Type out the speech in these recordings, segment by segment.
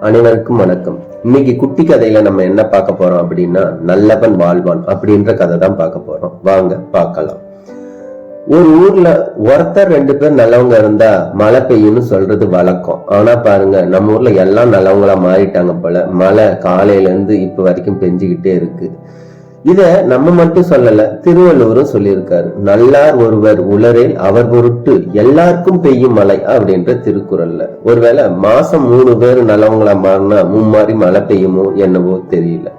அனைவருக்கும் வணக்கம். இன்னைக்கு குட்டி கதையில நம்ம என்ன பார்க்க போறோம் அப்படின்னா, நல்லவன் வாழ்வான் அப்படின்ற கதை தான் பார்க்க போறோம். வாங்க பார்க்கலாம். ஒரு ஊர்ல ஒருத்தர் 2 பேர் நல்லவங்க இருந்தா மழை பெய்யும்னு சொல்றது வழக்கம். ஆனா பாருங்க, நம்ம ஊர்ல எல்லாம் நல்லவங்களா மாறிட்டாங்க போல. மழை காலையில இருந்து இப்ப வரைக்கும் பெஞ்சுக்கிட்டே இருக்கு. இத நம்ம மட்டும் சொல்லல, திருவள்ளுவரும் சொல்லியிருக்காரு. நல்லார் ஒருவர் உளரேல் அவர் பொருட்டு எல்லாருக்கும் பெய்யும் மழை அப்படின்ற திருக்குறள்ல. ஒருவேளை மாசம் 3 பேர் நல்லவங்களா மாறினா மும்மாறி மழை பெய்யுமோ என்னவோ தெரியல.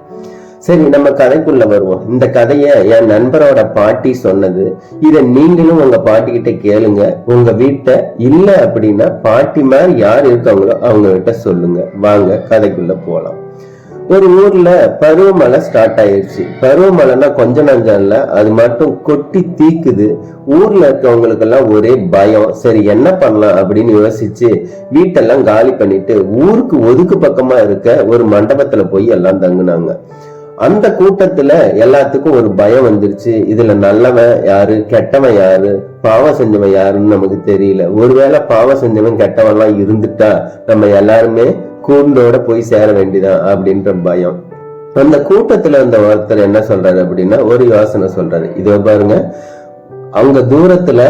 சரி, நம்ம கதைக்குள்ள வருவோம். இந்த கதைய என் நண்பரோட பாட்டி சொன்னது. இத நீங்களும் உங்க பாட்டி கிட்ட கேளுங்க. உங்க வீட்டை இல்ல அப்படின்னா பாட்டி மாதிரி யார் இருக்காங்களோ அவங்க கிட்ட சொல்லுங்க. வாங்க கதைக்குள்ள போலாம். ஒரு ஊர்ல பருவமழை ஸ்டார்ட் ஆயிடுச்சு. பருவமழைன்னா கொஞ்சம் நஞ்சம் இல்ல, அது மட்டும் கொட்டி தீக்குது. ஊர்ல இருக்கவங்களுக்கு எல்லாம் ஒரே பயம். சரி, என்ன பண்ணலாம் அப்படின்னு யோசிச்சு வீட்டெல்லாம் காலி பண்ணிட்டு ஊருக்கு ஒதுக்கு பக்கமா இருக்க ஒரு மண்டபத்துல போய் எல்லாம் தங்குனாங்க. அந்த கூட்டத்துல எல்லாத்துக்கும் ஒரு பயம் வந்துருச்சு. இதுல நல்லவன் யாரு, கெட்டவன் யாரு, பாவம் செஞ்சவன் யாருன்னு நமக்கு தெரியல. ஒருவேளை பாவம் செஞ்சவன் கெட்டவன் எல்லாம் இருந்துட்டா நம்ம எல்லாருமே கூண்டோட போய் சேர வேண்டியதான் அப்படின்ற பயம். அந்த கூட்டத்துல இருந்த ஒருத்தர் என்ன சொல்றாரு அப்படின்னா, ஒரு யோசனை சொல்றாரு. இதோ பாருங்க, அவங்க தூரத்துல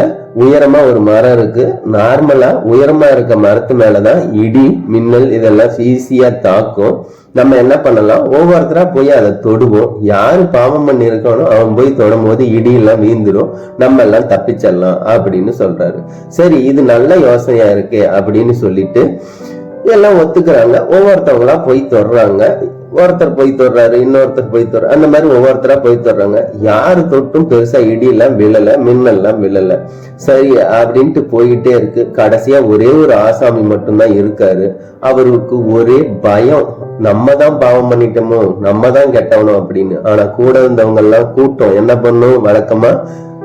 உயரமா ஒரு மரம் இருக்கு. நார்மலா உயரமா இருக்க மரத்து மேலதான் இடி மின்னல் இதெல்லாம் ஈஸியா தாக்கும். நம்ம என்ன பண்ணலாம், ஒவ்வொருத்தரா போய் அதை தொடுவோம். யாரு பாவம் பண்ணி இருக்கானோ அவன் போய் தொடும் போது இடி எல்லாம் வீந்துரும், நம்ம எல்லாம் தப்பிச்சிடலாம் அப்படின்னு சொல்றாரு. சரி, இது நல்ல யோசனையா இருக்கு அப்படின்னு சொல்லிட்டு எல்லாம் ஒத்துக்கிறாங்க. ஒவ்வொருத்தவங்களா போய் தொடுறாங்க. ஒருத்தர் போய் தொடுறாரு, இன்னொருத்தர் போய் தொடுற, அந்த மாதிரி ஒவ்வொருத்தரா போய் தொடுறாங்க. யாரு தொட்டும் பெருசா இடி எல்லாம் விழல, மின்னல் எல்லாம் விழல. சரி அப்படின்ட்டு போயிட்டே இருக்கு. கடைசியா ஒரே ஒரு ஆசாமி மட்டும்தான் இருக்காரு. அவருக்கு ஒரே பயம், நம்ம தான் பாவம் பண்ணிட்டோமோ, நம்ம தான் கெட்டவனோ அப்படின்னு. ஆனா கூட இருந்தவங்க எல்லாம் கூட்டம் என்ன பண்ணும், வழக்கமா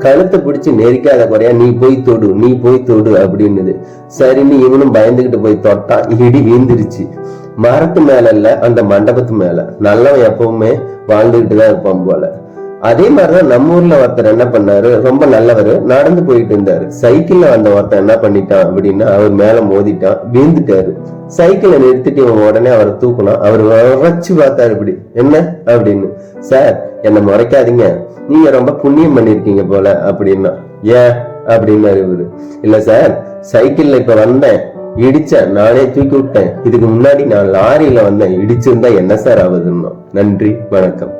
கழுத்தை பிடிச்சு நெரிக்காத குறையா நீ போய் தொடு, நீ போய் தொடு அப்படின்னுது. சரின்னு இவனும் பயந்துகிட்டு போய் தொட்டான். இடி வீந்துருச்சு. மரத்து மேல இல்ல, அந்த மண்டபத்து மேல. நல்லவன் எப்பவுமே வாழ்ந்துகிட்டுதான் இருப்பான் போல. அதே மாதிரிதான் நம்ம ஊர்ல ஒருத்தர் என்ன பண்ணாரு, ரொம்ப நல்லவர், நடந்து போயிட்டு இருந்தாரு. சைக்கிள்ல வந்த ஒருத்தர் என்ன பண்ணிட்டான் அப்படின்னா, அவர் மேல மோதிட்டான், வீழ்ந்துட்டாரு. சைக்கிளை நிறுத்திட்டு இவன் உடனே அவரை தூக்கணும். அவர் உரைச்சு பார்த்தாரு, இப்படி என்ன அப்படின்னு. சார், என்ன முறைக்காதீங்க, நீங்க ரொம்ப புண்ணியம் பண்ணிருக்கீங்க போல அப்படின்னா. ஏன் அப்படின்னாரு இவரு. இல்ல சார், சைக்கிள்ல இப்ப வந்தேன், இடிச்சேன், நானே தூக்கி விட்டேன். இதுக்கு முன்னாடி நான் லாரியில வந்தேன், இடிச்சிருந்தா என்ன சார் ஆகுதுன்னா. நன்றி, வணக்கம்.